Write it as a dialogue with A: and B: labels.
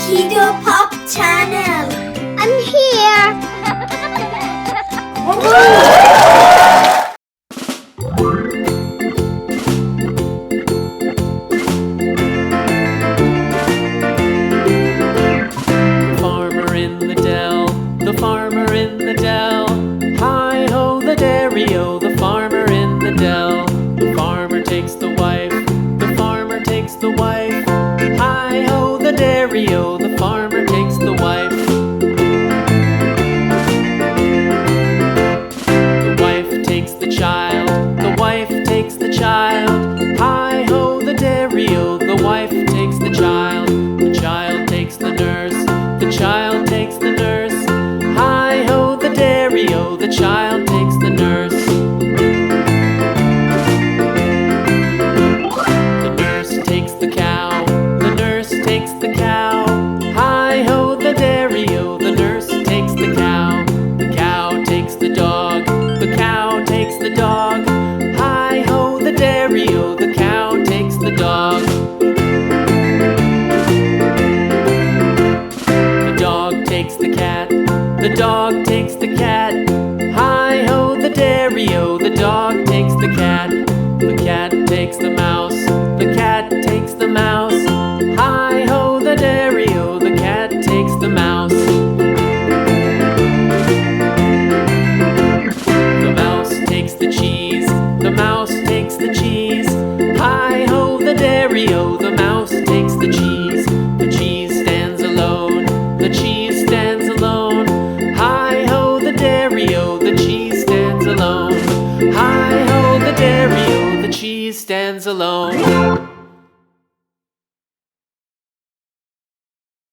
A: Kiddo Pop Channel.
B: I'm here.
C: Farmer in the dell, the farmer in the dell. Hi-ho the dairy-o, the farmer in the dell. The farmer takes the wife, the farmer takes the wife. Hi-ho the dairy-o,